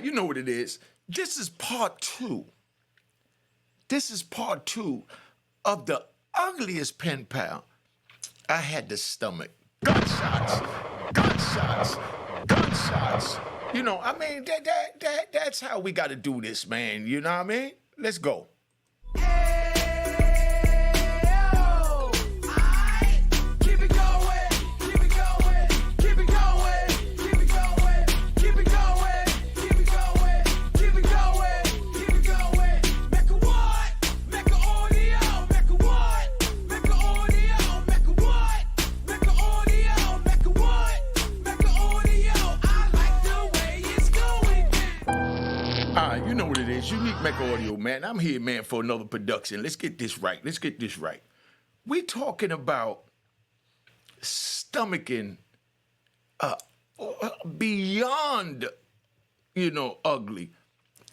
You know what it is. This is part two. This is part two of the ugliest pen pal I had to stomach. Gunshots, gunshots, gunshots. That's how we got to do this, man. You know what I mean? Let's go. You know what it is. Unique Mecca Audio, man. I'm here, man, for another production. Let's get this right. Let's get this right. We talking about stomaching beyond, ugly.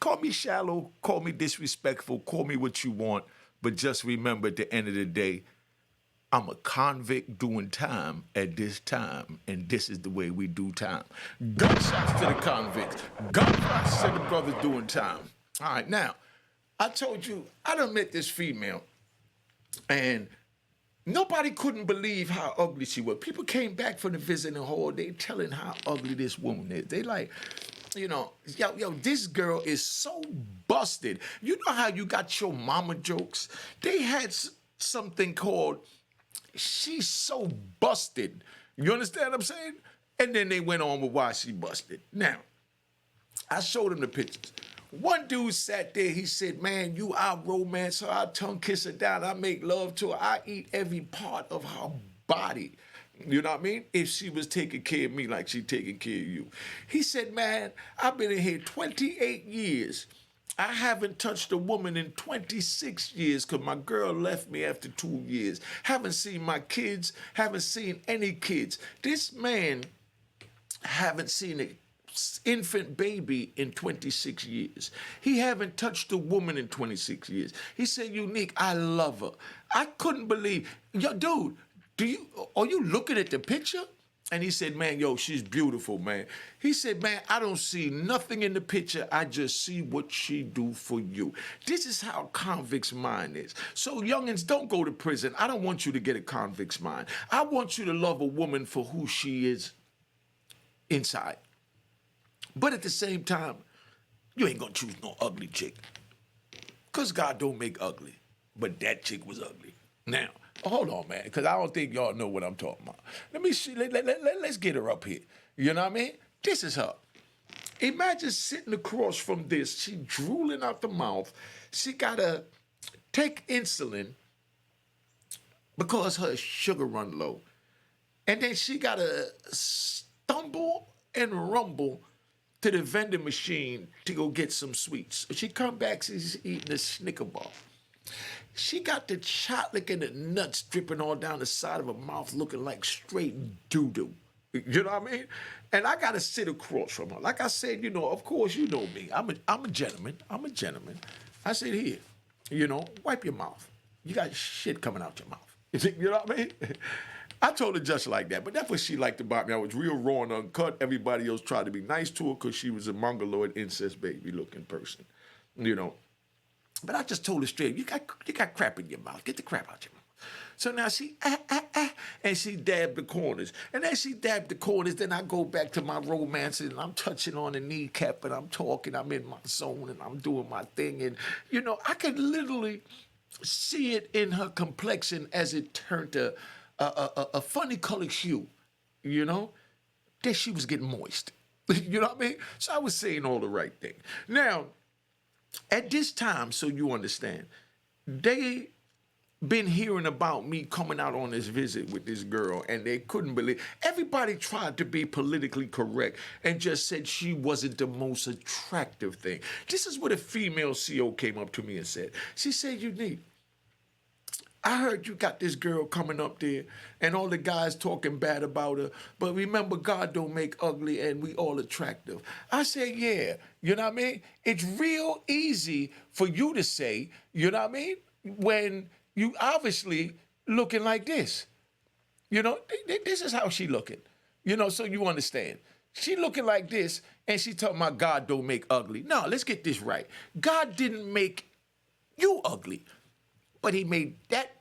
Call me shallow, call me disrespectful, call me what you want, but just remember at the end of the day, I'm a convict doing time at this time, and this is the way we do time. Gunshots to the convicts, gunshots to the brothers doing time. All right, now, I told you, I done met this female, and nobody couldn't believe how ugly she was. People came back from the visiting hall, they telling how ugly this woman is. They like, yo, this girl is so busted. You know how you got your mama jokes? They had something called, she's so busted. You understand what I'm saying? And then they went on with why she busted. Now, I showed them the pictures. One dude sat there, he said, man, I romance her, I tongue kiss her down, I make love to her, I eat every part of her body. You know what I mean? If she was taking care of me like she taking care of you. He said, man, I've been in here 28 years. I haven't touched a woman in 26 years because my girl left me after 2 years. Haven't seen my kids, haven't seen any kids. This man haven't seen an infant baby in 26 years. He haven't touched a woman in 26 years. He said, Unique, I love her. I couldn't believe, yo, dude, are you looking at the picture? And he said, man, yo, she's beautiful, man. He said, man, I don't see nothing in the picture. I just see what she do for you. This is how convict's mind is. So youngins, don't go to prison. I don't want you to get a convict's mind. I want you to love a woman for who she is inside. But at the same time, you ain't gonna choose no ugly chick. Because God don't make ugly. But that chick was ugly. Now, hold on, man, because I don't think y'all know what I'm talking about. Let me see. Let's get her up here. You know what I mean? This is her. Imagine sitting across from this. She drooling out the mouth. She got to take insulin because her sugar run low. And then she got to stumble and rumble to the vending machine to go get some sweets. She come back, she's eating a Snicker bar. She got the chocolate and the nuts dripping all down the side of her mouth looking like straight doo-doo. You know what I mean? And I got to sit across from her. Like I said, of course, you know me. I'm a gentleman. I'm a gentleman. I said, here, wipe your mouth. You got shit coming out your mouth. You know what I mean? I told her just like that, but that's what she liked about me. I was real raw and uncut. Everybody else tried to be nice to her because she was a mongoloid incest baby looking person, But I just told her straight, you got crap in your mouth. Get the crap out your mouth. So now she, and she dabbed the corners. And as she dabbed the corners, then I go back to my romance and I'm touching on the kneecap and I'm talking, I'm in my zone and I'm doing my thing. And, I could literally see it in her complexion as it turned to a funny colored hue, that she was getting moist. You know what I mean? So I was saying all the right thing. Now, at this time, so you understand, they been hearing about me coming out on this visit with this girl, and they couldn't believe. Everybody tried to be politically correct and just said she wasn't the most attractive thing. This is what a female CO came up to me and said. She said, Unique, I heard you got this girl coming up there and all the guys talking bad about her, but remember, God don't make ugly and we all attractive. I said, yeah, you know what I mean? It's real easy for you to say, you know what I mean, when you obviously looking like this. This is how she looking, so you understand. She looking like this, And she talking about God don't make ugly. No, let's get this right. God didn't make you ugly, but he made that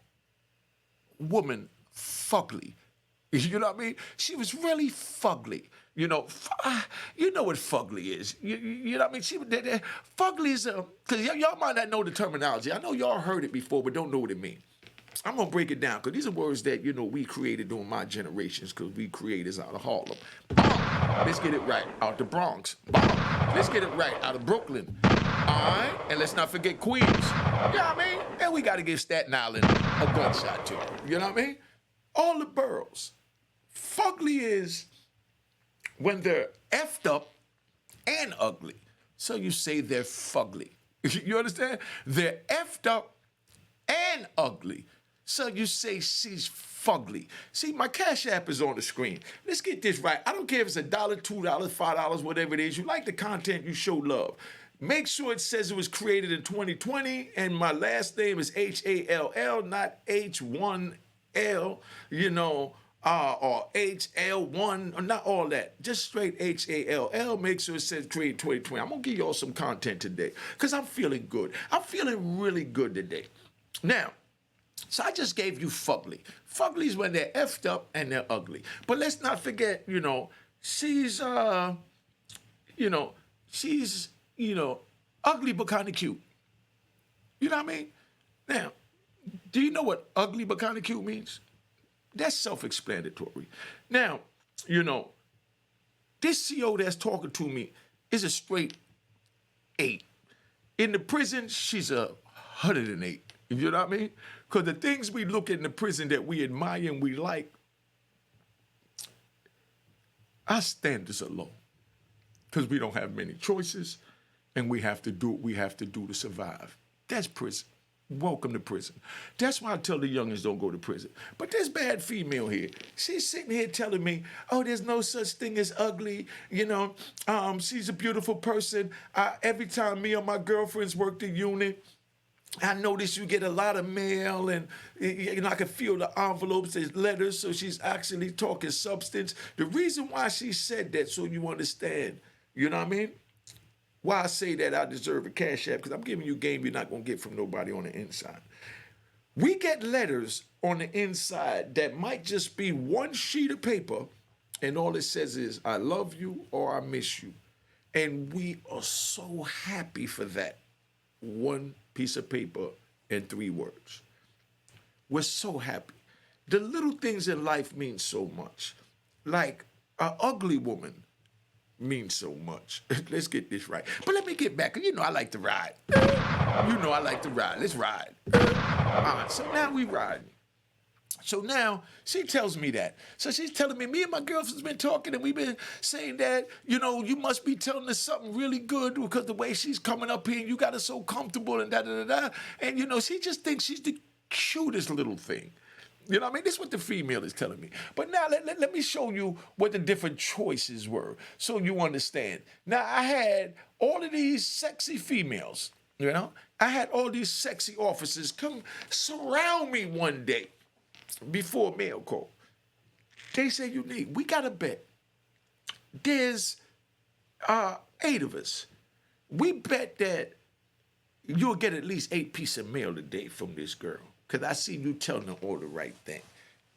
woman fugly. You know what I mean? She was really fugly. You know what fugly is. You know what I mean? Fugly is because y'all might not know the terminology. I know y'all heard it before, but don't know what it means. I'm gonna break it down because these are words that we created during my generations because we creators out of Harlem. Let's get it right out the Bronx. Let's get it right out of Brooklyn. All right, and let's not forget Queens. You know what I mean? And we got to give Staten Island a gunshot too. You know what I mean? All the boroughs. Fugly is when they're effed up and ugly. So you say they're fugly. You understand? They're effed up and ugly. So you say she's fugly. See, my Cash App is on the screen. Let's get this right. I don't care if it's $1, $2, $5, whatever it is. You like the content, you show love. Make sure it says it was created in 2020, and my last name is Hall, not H1L, or HL1, or not all that. Just straight Hall. Make sure it says created 2020. I'm going to give y'all some content today because I'm feeling good. I'm feeling really good today. Now, so I just gave you fugly. Fugly is when they're effed up and they're ugly. But let's not forget, she's ugly but kind of cute. You know what I mean? Now, do you know what ugly but kind of cute means? That's self-explanatory. Now, this CO that's talking to me is a straight 8. In the prison, she's 108. You know what I mean? Because the things we look at in the prison that we admire and we like, our standards are low. Because we don't have many choices, and we have to do what we have to do to survive. That's prison. Welcome to prison. That's why I tell the youngins don't go to prison. But this bad female here, she's sitting here telling me, oh, there's no such thing as ugly. She's a beautiful person. Every time me and my girlfriends work the unit, I notice you get a lot of mail, and I can feel the envelopes, there's letters, so she's actually talking substance. The reason why she said that, so you understand, you know what I mean? Why I say that I deserve a Cash App, because I'm giving you game you're not going to get from nobody on the inside. We get letters on the inside that might just be one sheet of paper, and all it says is, I love you or I miss you. And we are so happy for that. One piece of paper and 3 words. We're so happy. The little things in life mean so much. Like an ugly woman means so much. Let's get this right. But let me get back. I like to ride. I like to ride. Let's ride. All right, so now we riding. So now she tells me that. So she's telling me and my girlfriend's been talking, and we've been saying that, you must be telling us something really good because the way she's coming up here and you got her so comfortable and da-da-da-da. And, she just thinks she's the cutest little thing. You know what I mean? This is what the female is telling me. But now let me show you what the different choices were so you understand. Now, I had all of these sexy females, I had all these sexy officers come surround me one day before mail call. They say, we got a bet. There's 8 of us. We bet that you'll get at least 8 pieces of mail a day from this girl. Because I see you telling her all the right thing,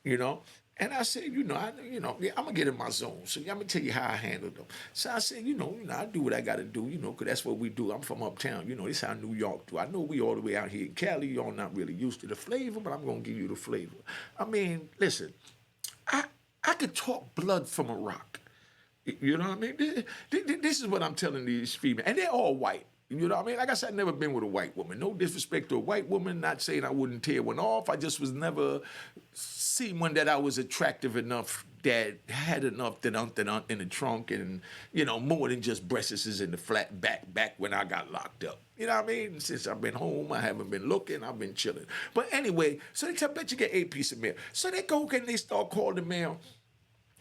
And I said, I'm going to get in my zone. So I'm going to tell you how I handle them. So I said, I do what I got to do, because that's what we do. I'm from uptown. This is how New York do. I know we all the way out here in Cali. Y'all not really used to the flavor, but I'm going to give you the flavor. I mean, listen, I could talk blood from a rock. You know what I mean? This is what I'm telling these females. And they're all white. You know what I mean? Like I said, I've never been with a white woman. No disrespect to a white woman, not saying I wouldn't tear one off. I just was never seen one that I was attractive enough that had enough in the trunk and, more than just breasts in the flat back when I got locked up. You know what I mean? Since I've been home, I haven't been looking, I've been chilling. But anyway, so they tell me, bet you get 8 pieces of mail. So they go and they start calling the mail,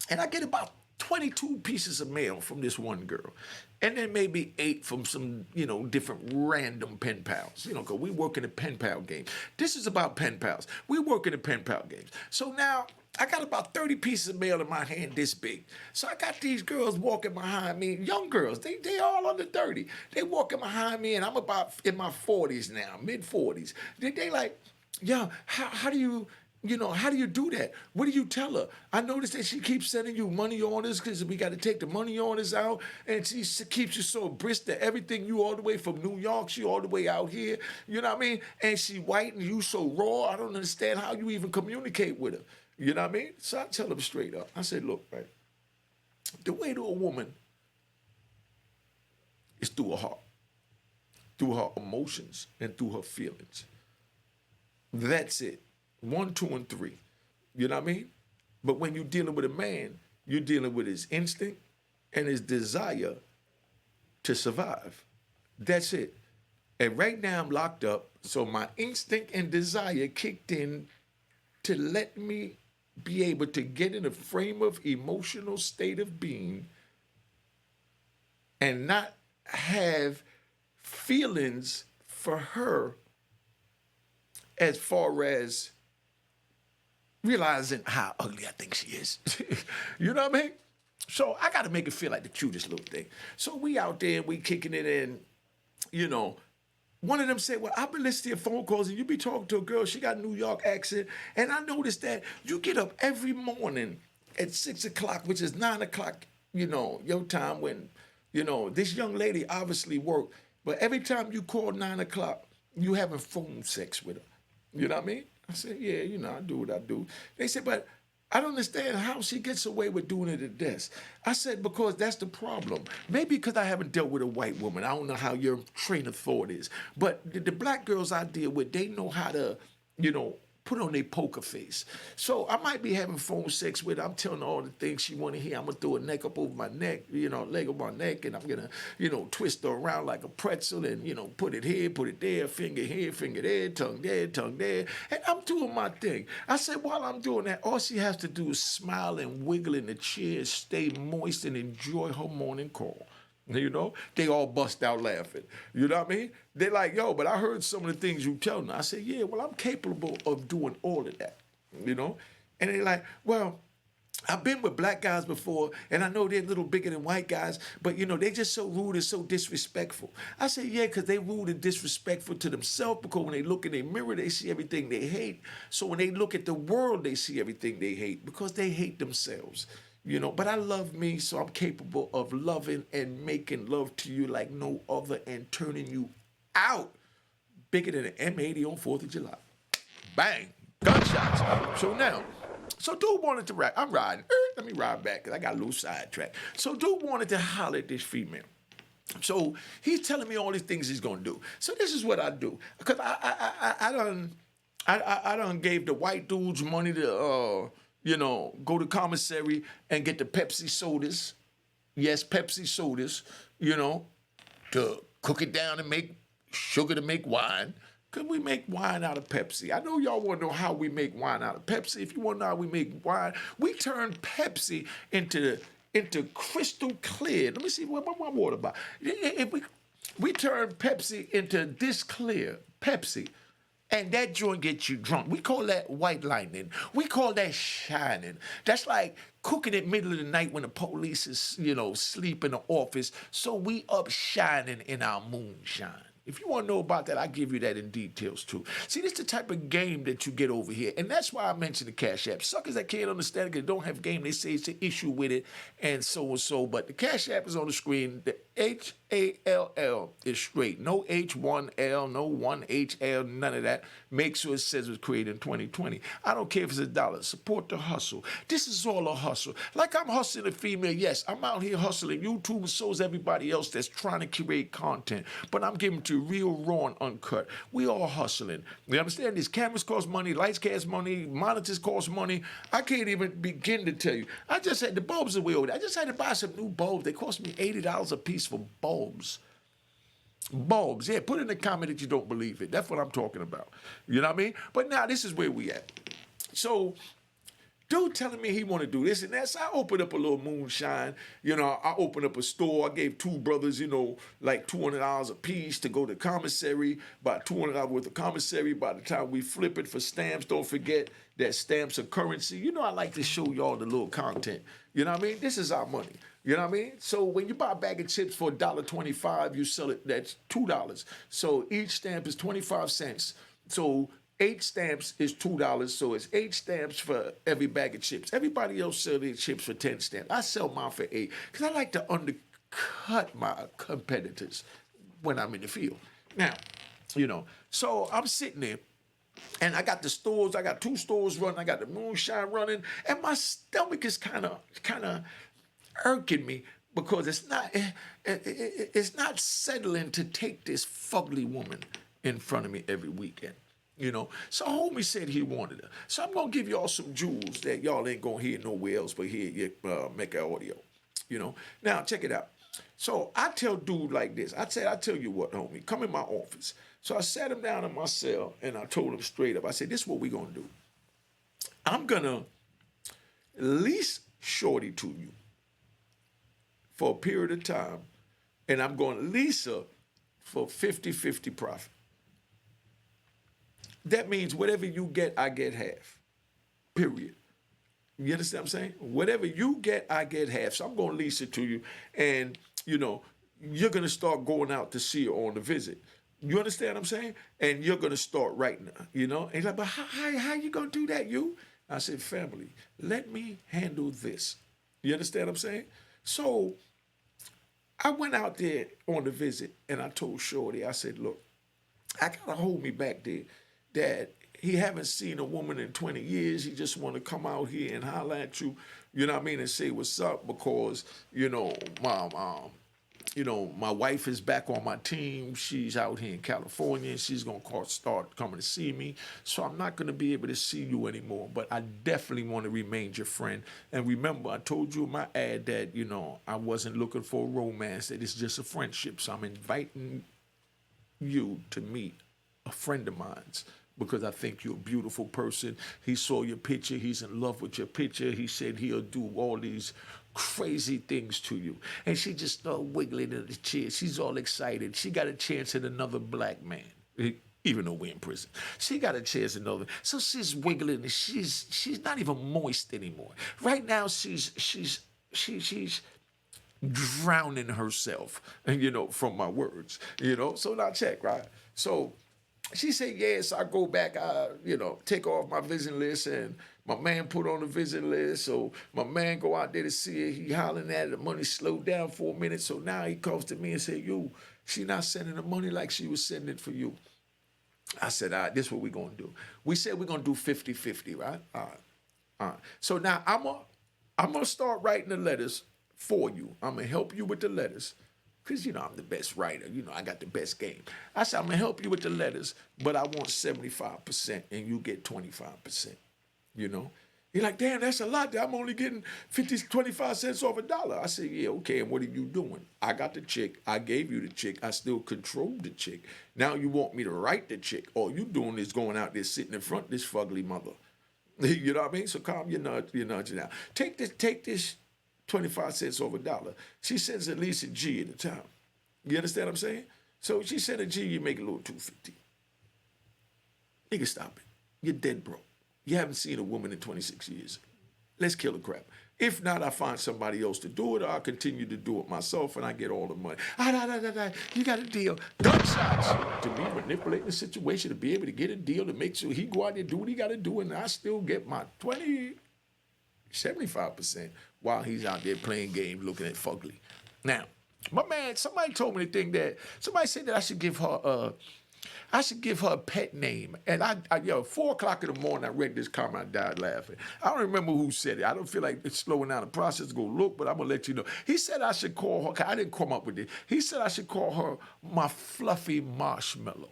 and I get about 22 pieces of mail from this one girl. And then maybe 8 from some, different random pen pals. Because we work in a pen pal game. This is about pen pals. We work in a pen pal games. So now I got about 30 pieces of mail in my hand this big. So I got these girls walking behind me, young girls. They all under 30. They walking behind me, and I'm about in my 40s now, mid 40s. They like, yeah, how do you, how do you do that? What do you tell her? I noticed that she keeps sending you money orders because we got to take the money orders out, and she keeps you so brisk that everything you all the way from New York, she all the way out here. You know what I mean? And she white and you so raw. I don't understand how you even communicate with her. You know what I mean? So I tell them straight up. I said, look, right, the way to a woman is through her heart, through her emotions, and through her feelings. That's it. 1, 2, and 3. You know what I mean? But when you're dealing with a man, you're dealing with his instinct and his desire to survive. That's it. And right now I'm locked up, so my instinct and desire kicked in to let me be able to get in a frame of emotional state of being and not have feelings for her as far as realizing how ugly I think she is. You know what I mean? So I got to make it feel like the cutest little thing. So we out there, we kicking it in, one of them said, well, I've been listening to your phone calls and you be talking to a girl, she got a New York accent. And I noticed that you get up every morning at 6 o'clock, which is 9 o'clock, your time when, this young lady obviously worked. But every time you call 9 o'clock, you having phone sex with her. You know what I mean? I said, yeah, I do what I do. They said, but I don't understand how she gets away with doing it at this. I said, because that's the problem. Maybe because I haven't dealt with a white woman. I don't know how your train of thought is. But the black girls I deal with, they know how to, put on their poker face. So I might be having phone sex with her. I'm telling her all the things she want to hear. I'm going to throw a neck up over my neck, leg up my neck, and I'm going to, twist her around like a pretzel and, put it here, put it there, finger here, finger there, tongue there, tongue there. And I'm doing my thing. I said, while I'm doing that, all she has to do is smile and wiggle in the chair, stay moist, and enjoy her morning call. They all bust out laughing. You know what I mean? They're like, yo, but I heard some of the things you tell them. I said, yeah, well, I'm capable of doing all of that, And they're like, well, I've been with black guys before, and I know they're a little bigger than white guys, but, they're just so rude and so disrespectful. I said, yeah, because they rude and disrespectful to themselves, because when they look in their mirror, they see everything they hate. So when they look at the world, they see everything they hate, because they hate themselves. But I love me, so I'm capable of loving and making love to you like no other and turning you out bigger than an M80 on 4th of July. Bang, gunshots. So dude wanted to ride. I'm riding. Let me ride back because I got a little sidetrack. So dude wanted to holler at this female. So he's telling me all these things he's gonna do. So this is what I do, because I done gave the white dudes money to go to commissary and get the Pepsi sodas. Yes, Pepsi sodas, to cook it down and make sugar to make wine. Because we make wine out of Pepsi. I know y'all want to know how we make wine out of Pepsi. If you want to know how we make wine, we turn Pepsi into crystal clear. Let me see what my water bottle. If we turn Pepsi into this clear Pepsi. And that joint gets you drunk. We call that white lightning. We call that shining. That's like cooking at middle of the night when the police is, sleep in the office. So we up shining in our moonshine. If you want to know about that, I'll give you that in details too. See, this is the type of game that you get over here. And that's why I mentioned the Cash App. Suckers that can't understand it because they don't have game, they say it's an issue with it and so. But the Cash App is on the screen. The HALL is straight. No H1L, no 1HL, none of that. Make sure it says it was created in 2020. I don't care if it's $1. Support the hustle. This is all a hustle. Like I'm hustling a female, yes, I'm out here hustling YouTube, and so is everybody else that's trying to create content. But I'm giving to real, raw, and uncut. We all hustling. You understand? These cameras cost money, lights cost money, monitors cost money. I can't even begin to tell you. I just had the bulbs away over there. I just had to buy some new bulbs. They cost me $80 a piece for bulbs. Bulbs, yeah, put in the comment that you don't believe it. That's what I'm talking about. You know what I mean? But now this is where we at. So Dude telling me he want to do this and that. So I opened up a little moonshine. I opened up a store. I gave two brothers, like $200 a piece to go to commissary. About $200 worth of commissary. By the time we flip it for stamps, don't forget that stamps are currency. I like to show y'all the little content. You know what I mean? This is our money. You know what I mean? So when you buy a bag of chips for $1.25, you sell it, that's $2. So each stamp is 25 cents. So 8 stamps is $2, so it's 8 stamps for every bag of chips. Everybody else sell their chips for 10 stamps. I sell mine for 8 because I like to undercut my competitors when I'm in the field. Now, so I'm sitting there and I got the stores. I got 2 stores running. I got the moonshine running, and my stomach is kind of irking me because it's not settling to take this fugly woman in front of me every weekend. So homie said he wanted her. So I'm gonna give y'all some jewels that y'all ain't gonna hear nowhere else but here at Mecca Audio. Now check it out. So I tell dude like this. I tell you what, homie, come in my office. So I sat him down in my cell and I told him straight up. I said, this is what we gonna do. I'm gonna lease Shorty to you for a period of time, and I'm gonna lease her for 50-50 profit. That means whatever you get, I get half. Period. You understand what I'm saying? Whatever you get, I get half. So I'm going to lease it to you. And, you're going to start going out to see her on the visit. You understand what I'm saying? And you're going to start writing her, And he's like, but how you going to do that, you? I said, family, let me handle this. You understand what I'm saying? So I went out there on the visit, and I told Shorty, I said, look, I got to hold me back there. That he haven't seen a woman in 20 years. He just want to come out here and holler at you, and say what's up because, my wife is back on my team. She's out here in California and she's going to start coming to see me. So I'm not going to be able to see you anymore, but I definitely want to remain your friend. And remember, I told you in my ad that, I wasn't looking for a romance, that it's just a friendship. So I'm inviting you to meet a friend of mine's because I think you're a beautiful person. He saw your picture. He's in love with your picture. He said he'll do all these crazy things to you. And she just started wiggling in the chair. She's all excited. She got a chance at another black man, even though we're in prison. She got a chance at another. So she's wiggling. And she's not even moist anymore. Right now, she's drowning herself, from my words, So now check, right? So she said, yes, I go back, take off my visit list, and my man put on the visit list. So my man go out there to see her. He hollering at her. The money slowed down for a minute. So now he comes to me and say, she not sending the money like she was sending it for you. I said, all right, this is what we're going to do. We said we're going to do 50-50, right? All right. So now I'm going to start writing the letters for you. I'm going to help you with the letters. Because, I'm the best writer. I got the best game. I said, I'm going to help you with the letters, but I want 75% and you get 25%. You're like, damn, that's a lot. I'm only getting 25 cents off $1. I said, yeah, okay, and what are you doing? I got the chick. I gave you the chick. I still control the chick. Now you want me to write the chick. All you doing is going out there sitting in front of this fugly mother. You know what I mean? So calm your nudge now. Take this 25 cents over $1. She sends at least a G at a time. You understand what I'm saying? So she sent a G, you make a little 250. Nigga, stop it. You're dead broke. You haven't seen a woman in 26 years. Let's kill the crap. If not, I find somebody else to do it, or I'll continue to do it myself and I get all the money. You got a deal. Gunshots. To me, manipulating the situation to be able to get a deal to make sure he go out there, do what he got to do, and I still get my 75% while he's out there playing games, looking at fugly. Now, my man, somebody told me the thing that, somebody said that I should give her a pet name. And 4 o'clock in the morning, I read this comment, I died laughing. I don't remember who said it. I don't feel like it's slowing down the process to go look, but I'm going to let you know. He said I should call her, I didn't come up with it. He said I should call her my fluffy marshmallow.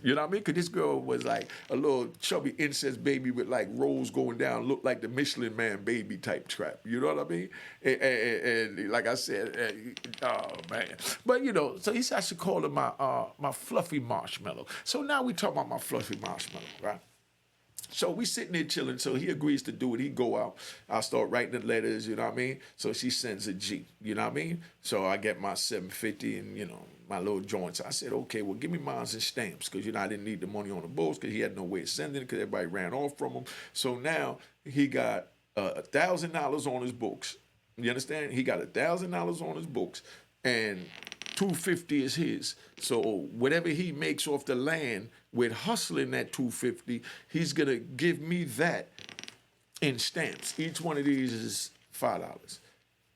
You know what I mean? Because this girl was like a little chubby incest baby with like rolls going down, looked like the Michelin Man baby type trap. You know what I mean? And like I said, oh man. But so he said I should call her my fluffy marshmallow. So now we talk about my fluffy marshmallow, right? So we sitting there chilling. So he agrees to do it. He go out. I start writing the letters, you know what I mean? So she sends a G, you know what I mean? So I get my 750 and, my little joints. I said, okay, well, give me mines and stamps because, I didn't need the money on the books because he had no way of sending it because everybody ran off from him. So now he got $1,000 on his books. You understand? He got $1,000 on his books and 250 is his. So whatever he makes off the land with hustling that 250, he's going to give me that in stamps. Each one of these is $5.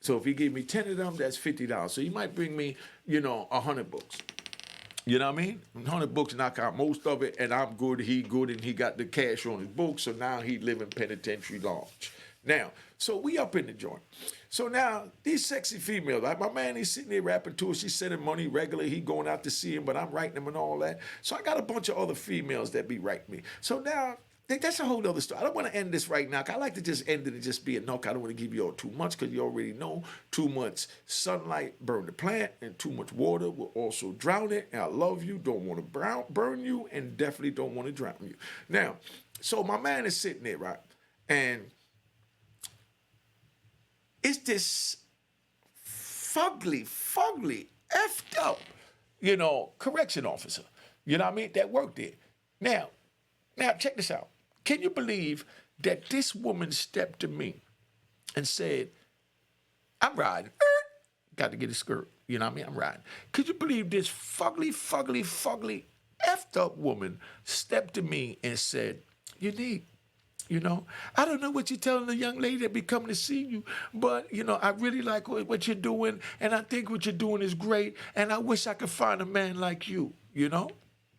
So if he gave me 10 of them, that's $50. So he might bring me, 100 books. You know what I mean? 100 books knock out most of it, and I'm good, he good, and he got the cash on his books, so now he living penitentiary lodge. Now, so we up in the joint. So now, these sexy females, like my man, he's sitting there rapping to her, she's sending money regularly, he going out to see him, but I'm writing him and all that. So I got a bunch of other females that be writing me. So now, that's a whole other story. I don't want to end this right now. I like to just end it and just be a nook. I don't want to give you all too much because you already know too much sunlight burn the plant and too much water will also drown it. And I love you, don't want to burn you, and definitely don't want to drown you. Now, so my man is sitting there, right? And it's this fugly, effed up, correction officer, you know what I mean, that worked there. Now, check this out. Can you believe that this woman stepped to me and said, I'm riding. Got to get a skirt. You know what I mean? I'm riding. Could you believe this fugly, effed up woman stepped to me and said, Unique, I don't know what you're telling the young lady that be coming to see you, but, I really like what you're doing, and I think what you're doing is great, and I wish I could find a man like you, Well,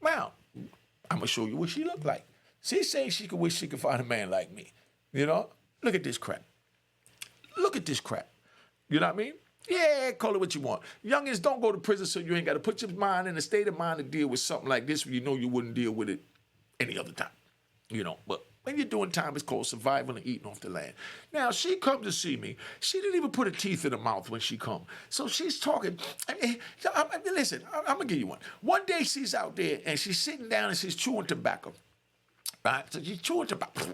I'm going to show you what she looked like. She's saying she could wish she could find a man like me. Look at this crap. Look at this crap. You know what I mean? Yeah, call it what you want. Youngins, don't go to prison so you ain't got to put your mind in a state of mind to deal with something like this when you know you wouldn't deal with it any other time. But when you're doing time, it's called survival and eating off the land. Now, she come to see me. She didn't even put her teeth in her mouth when she come. So she's talking. Listen, I'm going to give you one. One day she's out there and she's sitting down and she's chewing tobacco. Right? So she's chewing tobacco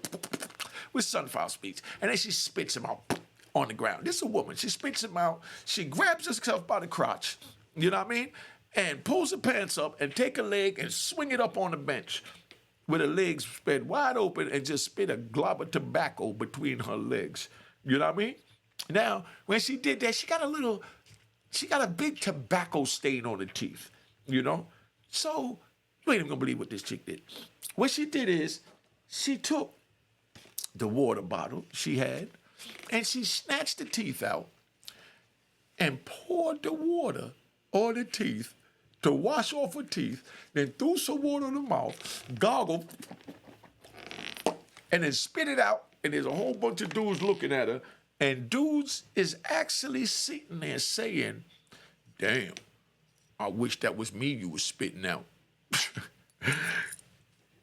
with sunflower speech. And then she spits them out on the ground. This is a woman. She spits them out. She grabs herself by the crotch. You know what I mean? And pulls her pants up and take her leg and swing it up on the bench with her legs spread wide open and just spit a glob of tobacco between her legs. You know what I mean? Now, when she did that, she got a big tobacco stain on her teeth, So, you ain't even gonna believe what this chick did. What she did is, she took the water bottle she had, and she snatched the teeth out and poured the water on the teeth to wash off her teeth, then threw some water in her mouth, goggled, and then spit it out, and there's a whole bunch of dudes looking at her, and dudes is actually sitting there saying, damn, I wish that was me you was spitting out.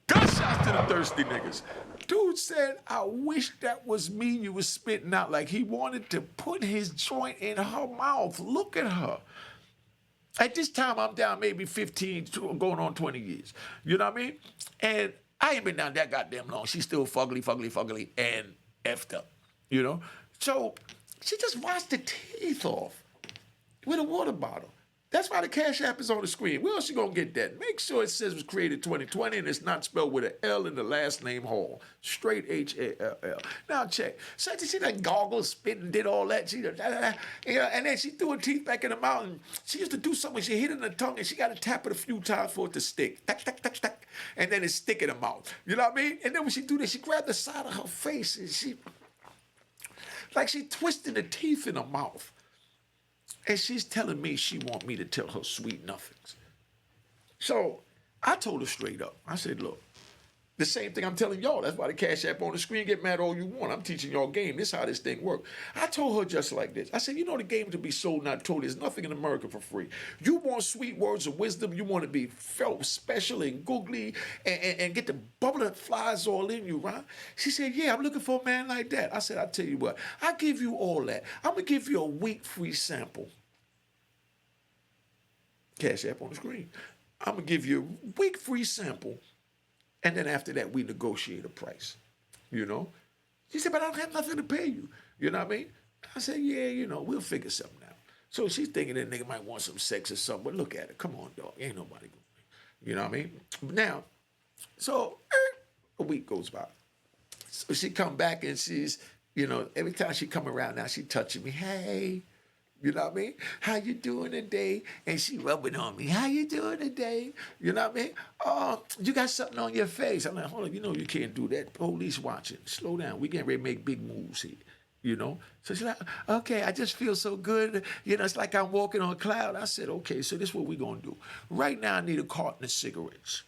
Gunshots to the thirsty niggas. Dude said, I wish that was me you was spitting out. Like he wanted to put his joint in her mouth. Look at her. At this time, I'm down maybe 15, going on 20 years. You know what I mean? And I ain't been down that goddamn long. She's still fugly, and effed up. So she just washed the teeth off with a water bottle. That's why the Cash App is on the screen. Where else you gonna get that? Make sure it says it was created 2020 and it's not spelled with an L in the last name Hall. Straight H-A-L-L. Now check. So she like goggled, spit, and did all that. And then she threw her teeth back in the mouth. And she used to do something. She hit it in the tongue and she got to tap it a few times for it to stick. Tack, tack, tack, tack. And then it stick in the mouth. You know what I mean? And then when she do this, she grabbed the side of her face and she twisted the teeth in her mouth. And she's telling me she want me to tell her sweet nothings. So I told her straight up. I said, look, the same thing I'm telling y'all. That's why the Cash App on the screen. Get mad all you want. I'm teaching y'all game. This is how this thing works. I told her just like this. I said, the game to be sold, not told. There's nothing in America for free. You want sweet words of wisdom. You want to be felt special and googly and get the bubbling flies all in you, right? She said, yeah, I'm looking for a man like that. I said, I'll tell you what. I'll give you all that. I'm going to give you a week free sample. Cash App on the screen. I'm going to give you a week free sample. And then after that, we negotiate a price, you know. She said, but I don't have nothing to pay you. You know what I mean? I said, yeah, we'll figure something out. So she's thinking that nigga might want some sex or something, but look at it. Come on, dog. Ain't nobody going. You know what I mean? Now, so a week goes by. So she come back and she's, every time she come around now, she touching me. Hey, you know what I mean? How you doing today? And she rubbing on me. How you doing today? You know what I mean? Oh, you got something on your face. I'm like, hold on, you can't do that. Police watching. Slow down. We getting ready to make big moves here. So she's like, okay, I just feel so good. It's like I'm walking on a cloud. I said, okay, so this is what we're going to do. Right now, I need a carton of cigarettes.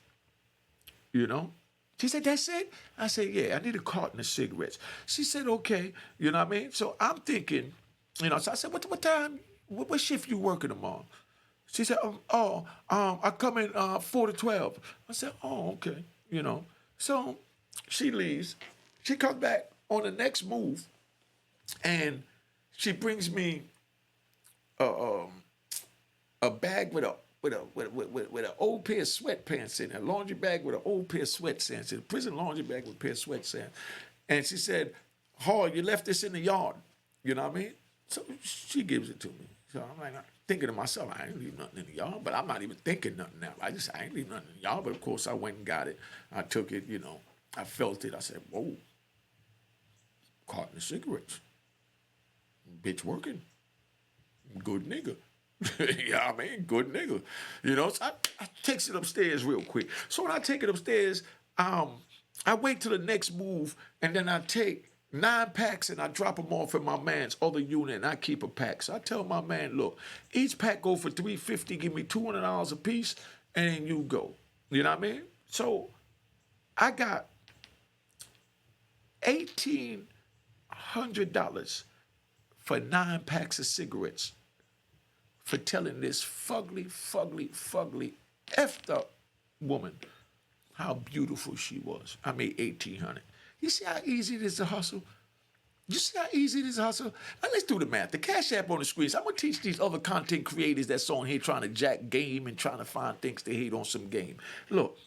She said, that's it? I said, yeah, I need a carton of cigarettes. She said, okay, you know what I mean? So I'm thinking, so I said, what time, what shift you working tomorrow? She said, I come in 4 to 12. I said, oh, okay, So she leaves. She comes back on the next move, and she brings me a bag with an old pair of sweatpants in it, a laundry bag with an old pair of sweatpants in it, a prison laundry bag with a pair of sweatpants. And she said, Hall, you left this in the yard. You know what I mean? So she gives it to me. So I'm like, thinking to myself, I ain't leave nothing in the yard, but I'm not even thinking nothing now. I ain't leave nothing in the yard, but of course I went and got it. I took it, I felt it. I said, whoa, carton of cigarettes. Bitch working. Good nigga. Yeah, I mean, good nigga. So I takes it upstairs real quick. So when I take it upstairs, I wait till the next move, and then I take 9 packs and I drop them off in my man's other unit, and I keep a pack. So I tell my man, look, each pack go for $350, give me $200 a piece, and then you go. You know what I mean? So I got $1,800 for 9 packs of cigarettes for telling this fugly, effed up woman how beautiful she was. I made $1,800. You see how easy it is to hustle? You see how easy it is to hustle? Now let's do the math. The Cash App on the screen. So I'm gonna teach these other content creators that's on here trying to jack game and trying to find things to hate on some game. Look,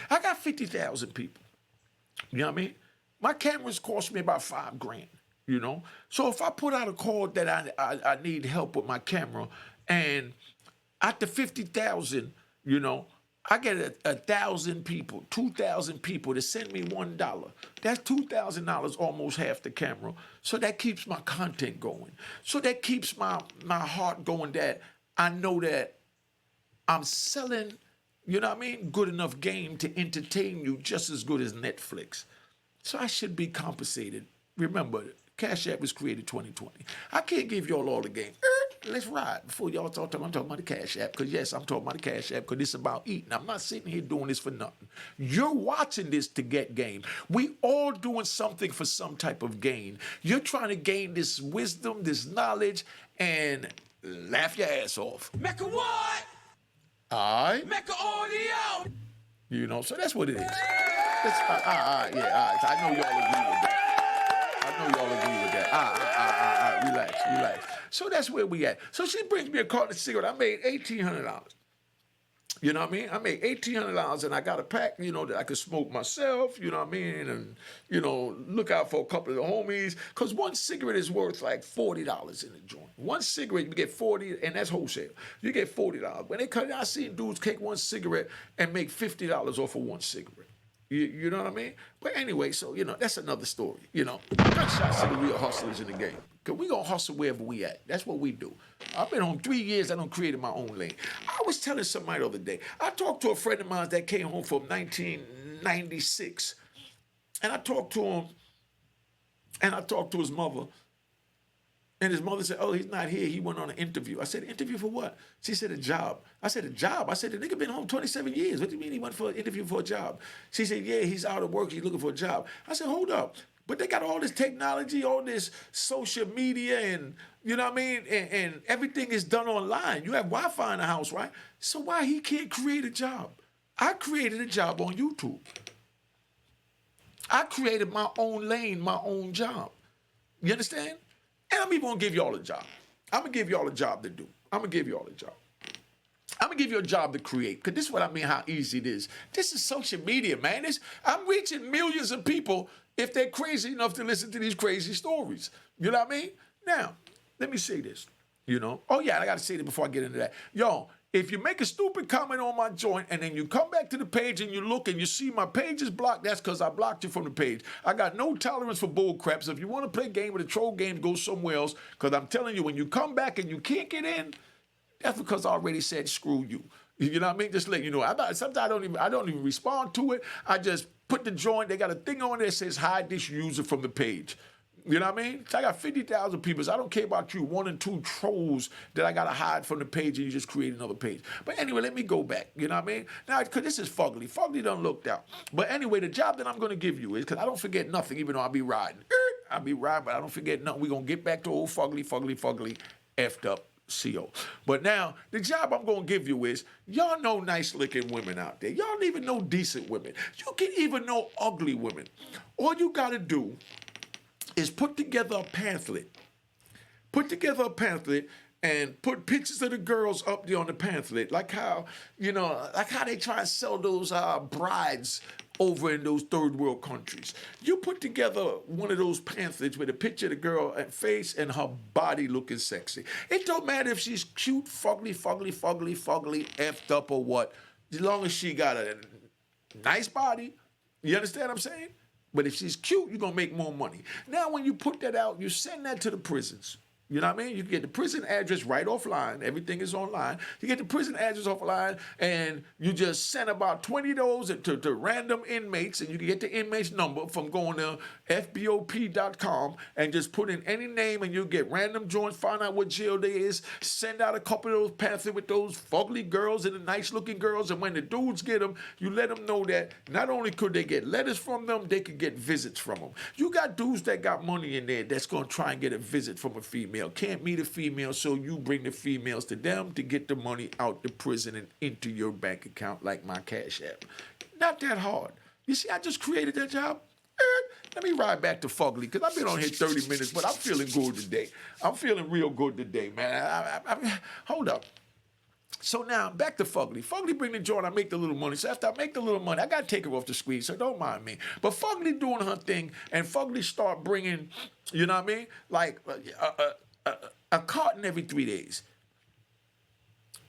I got 50,000 people. You know what I mean? My cameras cost me about $5,000. So if I put out a call that I need help with my camera, and after 50,000, I get 1,000 people, 2,000 people to send me $1. That's $2,000, almost half the camera. So that keeps my content going. So that keeps my heart going, that I know that I'm selling, good enough game to entertain you just as good as Netflix. So I should be compensated. Remember, Cash App was created 2020. I can't give y'all all the game. Let's ride before y'all talk to me. I'm talking about the Cash App, because yes, I'm talking about the Cash App because it's about eating. I'm not sitting here doing this for nothing. You're watching this to get game. We all doing something for some type of gain. You're trying to gain this wisdom, this knowledge, and laugh your ass off. Mecca what? All right? Mecca audio. So that's what it is. All right. I know y'all agree with that. Relax. So that's where we at. So she brings me a carton of cigarettes. I made $1,800. You know what I mean? I made $1,800, and I got a pack, that I could smoke myself, you know what I mean? And, look out for a couple of the homies. Because one cigarette is worth like $40 in the joint. One cigarette, you get 40, and that's wholesale. You get $40. When they cut it, I seen dudes take one cigarette and make $50 off of one cigarette. You know what I mean? But anyway, so, that's another story, Gunshots to the real hustlers in the game. Because we going to hustle wherever we at. That's what we do. I've been home 3 years. I done created my own lane. I was telling somebody the other day, I talked to a friend of mine that came home from 1996. And I talked to him, and I talked to his mother. And his mother said, oh, he's not here. He went on an interview. I said, interview for what? She said, a job. I said, a job? I said, the nigga been home 27 years. What do you mean he went for an interview for a job? She said, yeah, he's out of work. He's looking for a job. I said, hold up. But they got all this technology, all this social media, and you know what I mean? And everything is done online. You have Wi-Fi in the house, right? So why he can't create a job? I created a job on YouTube. I created my own lane, my own job. You understand? And I'm even gonna give y'all a job. I'm gonna give y'all a job to do. I'm gonna give y'all a job. I'm gonna give you a job to create, because this is what I mean, how easy it is. This is social media, man. I'm reaching millions of people if they're crazy enough to listen to these crazy stories. You know what I mean? Now, let me say this. Oh yeah, I gotta say this before I get into that. Yo, if you make a stupid comment on my joint and then you come back to the page and you look and you see my page is blocked, that's because I blocked you from the page. I got no tolerance for bull crap. So if you want to play a game with a troll game, go somewhere else. Because I'm telling you, when you come back and you can't get in, that's because I already said screw you. You know what I mean? Just let you know. Sometimes I don't even respond to it. I just put the joint. They got a thing on there that says hide this user from the page. You know what I mean? So I got 50,000 people. So I don't care about you, 1 and 2 trolls that I got to hide from the page and you just create another page. But anyway, let me go back. You know what I mean? Now, because this is fugly. Fugly done looked out. But anyway, the job that I'm going to give you is, because I don't forget nothing, even though I'll be riding. I'll be riding, but I don't forget nothing. We're going to get back to old fugly, effed up CO. But now, the job I'm going to give you is, y'all know nice-looking women out there. Y'all don't even know decent women. You can even know ugly women. All you got to do is put together a pamphlet. And put pictures of the girls up there on the pamphlet, like how they try and sell those brides over in those third world countries. You put together one of those pamphlets with a picture of the girl face and her body looking sexy. It don't matter if she's cute, fugly, effed up or what, as long as she got a nice body. You understand what I'm saying? But if she's cute, you're going to make more money. Now, when you put that out, you send that to the prisons. You know what I mean? You can get the prison address right offline. Everything is online. You get the prison address offline, and you just send about 20 of those to random inmates, and you can get the inmate's number from going to fbop.com and just put in any name, and you'll get random joints, find out what jail there is, send out a couple of those pamphlets with those fugly girls and the nice-looking girls, and when the dudes get them, you let them know that not only could they get letters from them, they could get visits from them. You got dudes that got money in there that's going to try and get a visit from a female. Can't meet a female, so you bring the females to them to get the money out the prison and into your bank account like my Cash App. Not that hard. You see, I just created that job. Let me ride back to Fugly, because I've been on here 30 minutes, but I'm feeling good today. I'm feeling real good today, man. Hold up. So now, back to Fugly. Fugly bring the joint, I make the little money. So after I make the little money, I got to take her off the screen, so don't mind me. But Fugly doing her thing, and Fugly start bringing, you know what I mean? Like a carton every 3 days.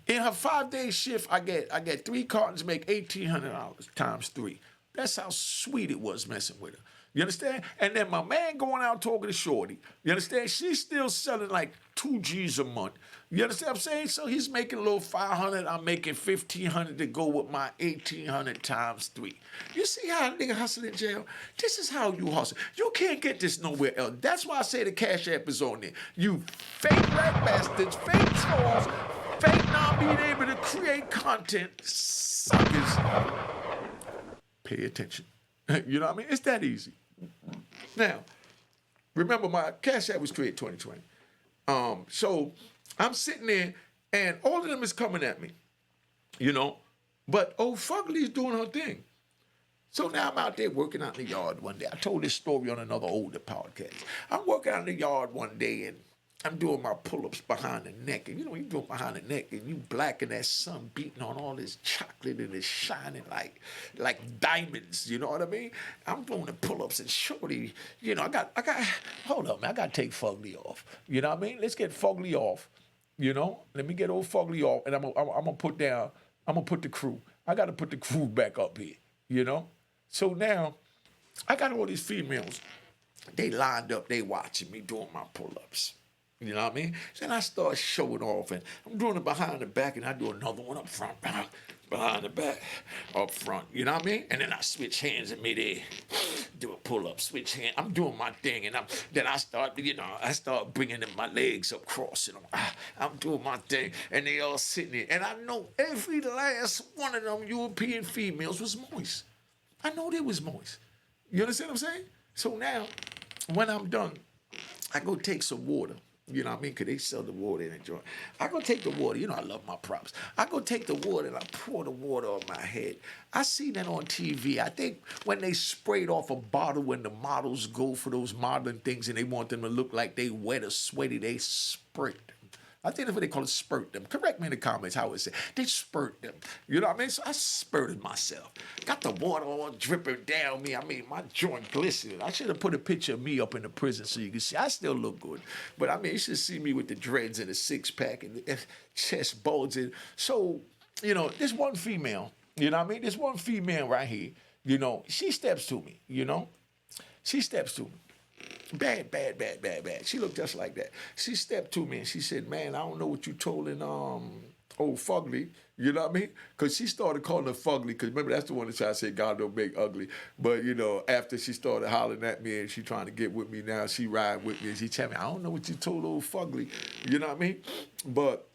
In her 5-day shift, I get 3 cartons, make $1,800 times 3. That's how sweet it was messing with her. You understand? And then my man going out talking to Shorty. You understand? She's still selling like 2 G's a month. You understand what I'm saying? So he's making a little 500. I'm making 1,500 to go with my 1,800 times 3. You see how a nigga hustle in jail? This is how you hustle. You can't get this nowhere else. That's why I say the Cash App is on there. You fake rat bastards, fake trolls, fake not being able to create content, suckers. Pay attention. You know what I mean? It's that easy. Now, remember my Cash App was created 2020. So I'm sitting there, and all of them is coming at me, But old Fugly's doing her thing. So now I'm out there working out in the yard one day. I told this story on another older podcast. I'm working out in the yard one day, and I'm doing my pull-ups behind the neck. And you do it behind the neck, and you black and that sun beating on all this chocolate, and it's shining like diamonds, you know what I mean? I'm doing the pull-ups, and Shorty, hold up, man, I got to take Fugly off. You know what I mean? Let's get Fugly off, Let me get old Fugly off, and I'm gonna put the crew. I got to put the crew back up here, So now, I got all these females. They lined up, they watching me doing my pull-ups. You know what I mean? Then I start showing off, and I'm doing it behind the back, and I do another one up front, behind the back, up front. You know what I mean? And then I switch hands in midair, do a pull-up, switch hand. I'm doing my thing, and then I start bringing my legs up, crossing them. I'm doing my thing, and they all sitting there. And I know every last one of them European females was moist. I know they was moist. You understand what I'm saying? So now, when I'm done, I go take some water. You know what I mean? Because they sell the water in the joint. I go take the water. I love my props. I go take the water and I pour the water on my head. I see that on TV. I think when they sprayed off a bottle when the models go for those modeling things and they want them to look like they wet or sweaty, they sprayed them. I think that's what they call it, spurt them. Correct me in the comments how it said. They spurt them. You know what I mean? So I spurted myself. Got the water all dripping down me. I mean, my joint glistening. I should have put a picture of me up in the prison so you can see. I still look good. But I mean, you should see me with the dreads and the six-pack and chest bulging. So, you know, this one female, you know what I mean? This one female right here, you know, she steps to me, you know? She steps to me. Bad, bad, bad, bad, bad. She looked just like that. She stepped to me and she said, man, I don't know what you told in old Fugly. You know what I mean? Because she started calling her Fugly, because remember, that's the one that tried to say God don't make ugly. But, you know, after she started hollering at me and she trying to get with me now, she ride with me and she tell me, I don't know what you told old Fugly. You know what I mean? But,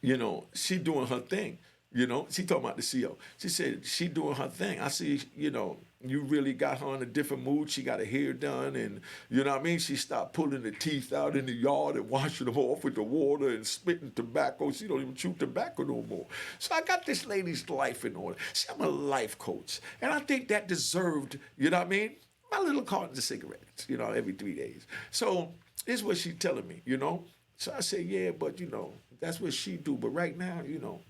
you know, she doing her thing. You know, she talking about the CO. She said she doing her thing. I see, you know, you really got her in a different mood. She got her hair done, and you know what I mean? She stopped pulling the teeth out in the yard and washing them off with the water and spitting tobacco. She don't even chew tobacco no more. So I got this lady's life in order. See, I'm a life coach, and I think that deserved, you know what I mean? My little cartons of cigarettes, you know, every 3 days. So this is what she telling me, you know? So I say, yeah, but, you know, that's what she do. But right now, you know,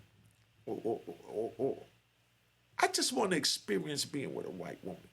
I just want to experience being with a white woman.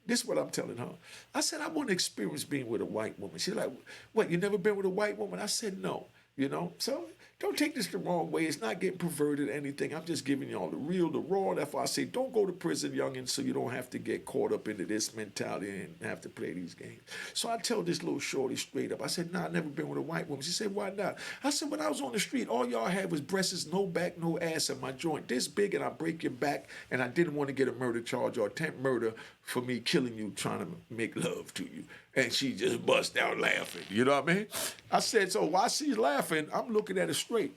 This is what I'm telling her. I said, I want to experience being with a white woman. She's like, what, you never been with a white woman? I said, no, you know? So don't take this the wrong way. It's not getting perverted or anything. I'm just giving y'all the real, the raw. That's why I say don't go to prison, youngin', so you don't have to get caught up into this mentality and have to play these games. So I tell this little shorty straight up. I said, nah, I never been with a white woman. She said, why not? I said, when I was on the street, all y'all had was breasts, no back, no ass, and my joint this big, and I break your back, and I didn't want to get a murder charge or attempt murder for me killing you, trying to make love to you. And she just bust out laughing. You know what I mean? I said, so while she's laughing, I'm looking at her straight.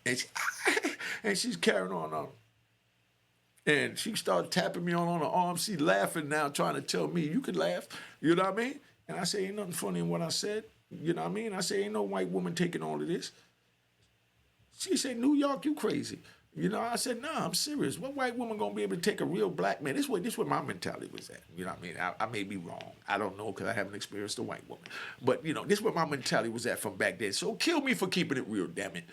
And, and she's carrying on. And she started tapping me on her arm. She's laughing now, trying to tell me, you can laugh. You know what I mean? And I say, ain't nothing funny in what I said. You know what I mean? I say, ain't no white woman taking all of this. She said, New York, you crazy. You know, I said, nah, I'm serious. What white woman gonna be able to take a real black man? This is what my mentality was at. You know what I mean? I may be wrong. I don't know because I haven't experienced a white woman. But, you know, this is what my mentality was at from back then. So kill me for keeping it real, damn it.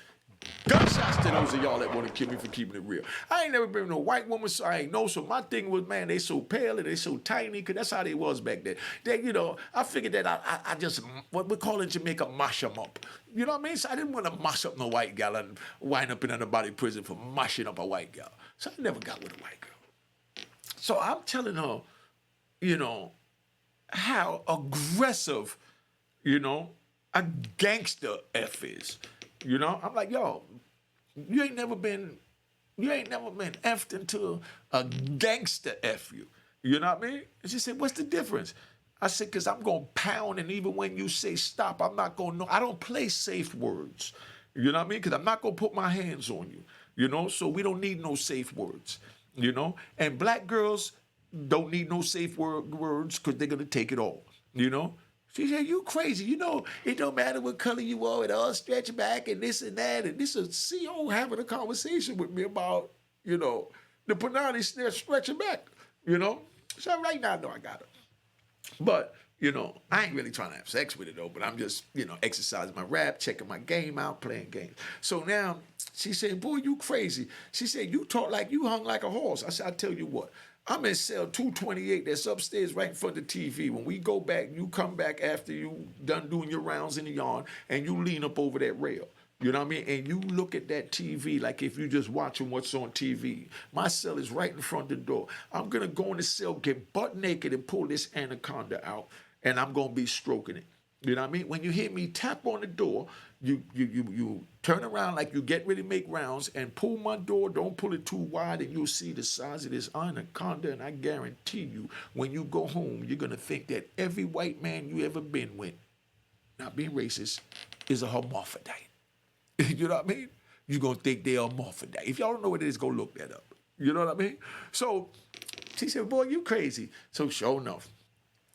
Gunshots to those of y'all that want to kill me for keeping it real. I ain't never been with no white woman, so I ain't know. So my thing was, man, they so pale and they so tiny, because that's how they was back then. They, you know, I figured that I just, what we call in Jamaica, mash them up. You know what I mean? So I didn't want to mash up no white gal and wind up in anybody prison for mashing up a white gal. So I never got with a white girl. So I'm telling her, you know, how aggressive, you know, a gangster F is. You know, I'm like, yo, you ain't never been effed into a gangster F you. You know what I mean? And she said, what's the difference? I said, because I'm going to pound, and even when you say stop, I'm not going to know. I don't play safe words. You know what I mean? Because I'm not going to put my hands on you. You know, so we don't need no safe words. You know, and black girls don't need no safe words because they're going to take it all. You know? She said, you crazy. You know, it don't matter what color you are. It all stretch back and this and that. And this is CO having a conversation with me about, you know, the Panani stretching back, you know. So right now I know I got her. But, you know, I ain't really trying to have sex with it, though. But I'm just, you know, exercising my rap, checking my game out, playing games. So now she said, boy, you crazy. She said, you talk like you hung like a horse. I said, I tell you what. I'm in cell 228 that's upstairs right in front of the TV. When we go back, you come back after you done doing your rounds in the yard, and you lean up over that rail. You know what I mean? And you look at that TV like if you just watching what's on TV. My cell is right in front of the door. I'm going to go in the cell, get butt naked, and pull this anaconda out, and I'm going to be stroking it. You know what I mean? When you hear me tap on the door, you turn around like you get ready to make rounds and pull my door. Don't pull it too wide, and you'll see the size of this anaconda. And I guarantee you, when you go home, you're going to think that every white man you ever been with, not being racist, is a hermaphrodite. You know what I mean? You're going to think they're a hermaphrodite. If y'all don't know what it is, go look that up. You know what I mean? So she said, boy, you crazy. So sure enough,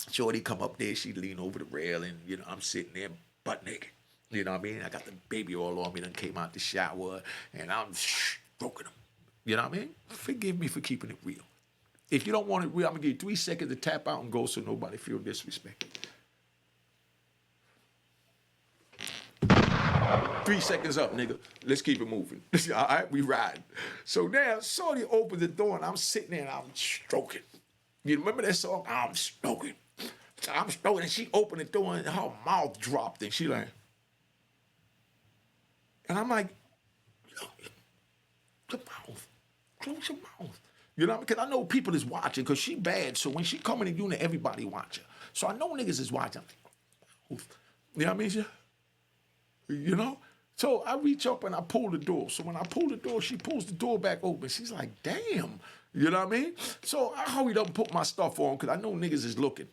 Shorty come up there, she lean over the rail, and, you know, I'm sitting there butt naked. You know what I mean? I got the baby oil on me, done came out the shower, and I'm stroking them. You know what I mean? Forgive me for keeping it real. If you don't want it real, I'm going to give you 3 seconds to tap out and go so nobody feel disrespected. 3 seconds up, nigga. Let's keep it moving. All right, we riding. So now, shorty opens the door and I'm sitting there and I'm stroking. You remember that song? I'm stroking. So I'm stroking and she opened the door and her mouth dropped and she like, and I'm like, your mouth, close your mouth. You know, because I know people is watching because she bad. So when she come in the unit, everybody watch her. So I know niggas is watching. You know what I mean? You know? So I reach up and I pull the door. So when I pull the door, she pulls the door back open. She's like, damn. You know what I mean? So I hurried up and put my stuff on because I know niggas is looking.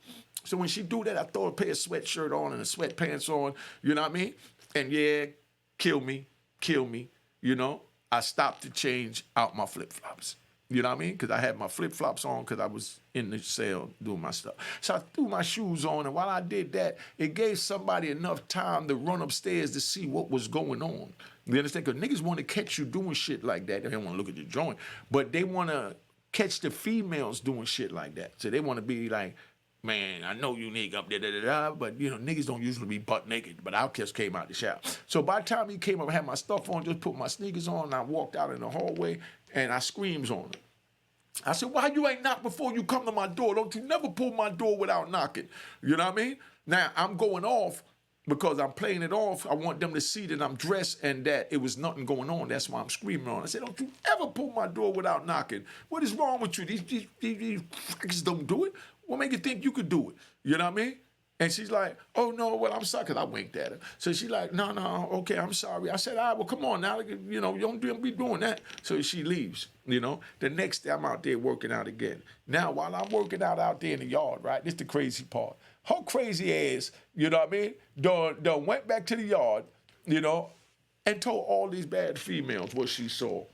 So when she do that, I throw a pair of sweatshirt on and a sweatpants on. You know what I mean? And yeah, kill me. You know? I stopped to change out my flip-flops. You know what I mean? Because I had my flip-flops on because I was in the cell doing my stuff. So I threw my shoes on, and while I did that, it gave somebody enough time to run upstairs to see what was going on. You understand? Because niggas want to catch you doing shit like that. They don't want to look at your joint. But they want to catch the females doing shit like that. So they want to be like, man, I know you nigga up there, but you know, niggas don't usually be butt naked, but Outkast came out the shower. So by the time he came up, I had my stuff on, just put my sneakers on, and I walked out in the hallway, and I screams on her. I said, why you ain't knock before you come to my door? Don't you never pull my door without knocking? You know what I mean? Now, I'm going off because I'm playing it off. I want them to see that I'm dressed and that it was nothing going on. That's why I'm screaming on. I said, don't you ever pull my door without knocking. What is wrong with you? These fuckers don't do it. What make you think you could do it? You know what I mean? And she's like, oh, no, well, I'm sorry, because I winked at her. So she's like, no, okay, I'm sorry. I said, all right, well, come on now. You know, you don't be doing that. So she leaves, you know. The next day, I'm out there working out again. Now, while I'm working out there in the yard, right, this is the crazy part. Her crazy ass, you know what I mean, done went back to the yard, you know, and told all these bad females what she saw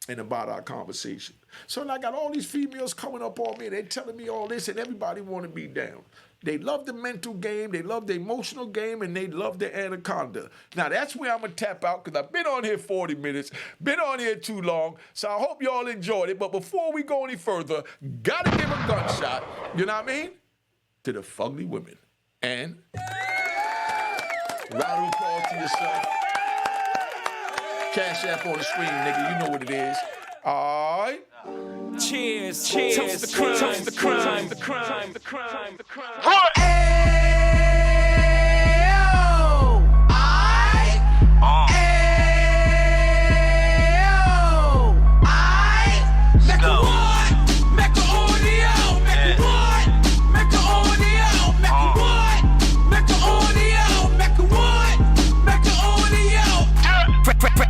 and about our conversation. So I got all these females coming up on me, and they're telling me all this, and everybody want to be down. They love the mental game, they love the emotional game, and they love the anaconda. Now, that's where I'm going to tap out, because I've been on here 40 minutes, been on here too long, so I hope y'all enjoyed it. But before we go any further, got to give a gunshot, you know what I mean, to the fugly women. And round of applause to yourself. Cash App on the screen, nigga, you know what it is. All right. Cheers, toast the crime, toast the crime, the crime, the crime, the crime. What?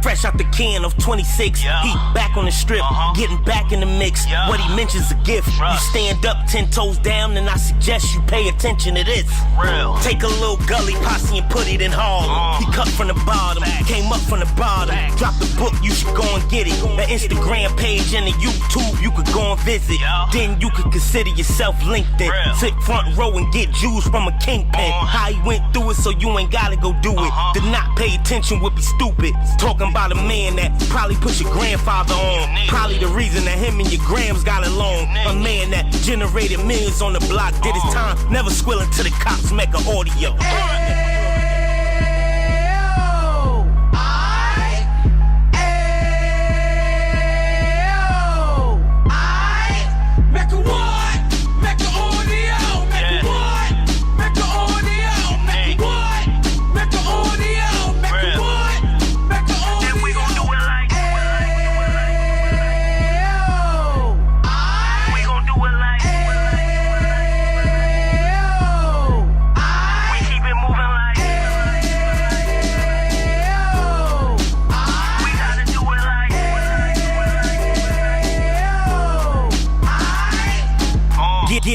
Fresh out the can of 26, yeah. He back on the strip, getting back in the mix. Yeah. What he mentions a gift. Right. You stand up 10 toes down, and I suggest you pay attention to this. Real. Take a little gully posse and put it in Harlem. He cut from the bottom, came up from the bottom. Drop the book, you should go and get it. The Instagram page and the YouTube, you could go and visit. Yeah. Then you could consider yourself LinkedIn. Real. Sit front row and get Jews from a kingpin. How he went through it, so you ain't gotta go do it. To not pay attention would be stupid. Talking about a man that probably put your grandfather on. Probably the reason that him and your grams got along. A man that generated millions on the block, did his time, never squilling to the cops, Mecca audio.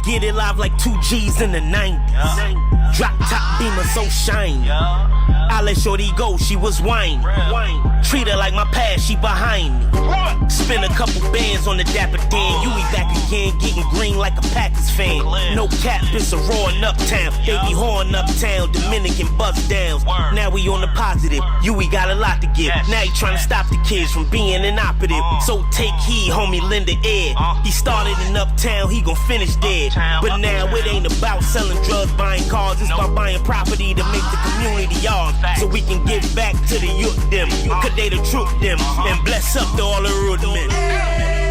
Get it live like 2 G's in the 90s. Drop top beamer so shiny. I let shorty go, she was whining. Treat her like my past, she behind me. Spent a couple bands on the Dapper Dan. Yui back again, getting green like a Packers fan. No cap, it's a roaring uptown. They be horn uptown, Dominican bust downs. Now we on the positive. Yui got a lot to give. Now he trying to stop the kids from being inoperative. So take heed, homie, lend a ear. He started in uptown, he gon' finish dead. But now it ain't about selling drugs, buying cars. It's about buying property to make the community ours. So we can give back to the youth them. Cause they the truth them. And bless up to all the root men.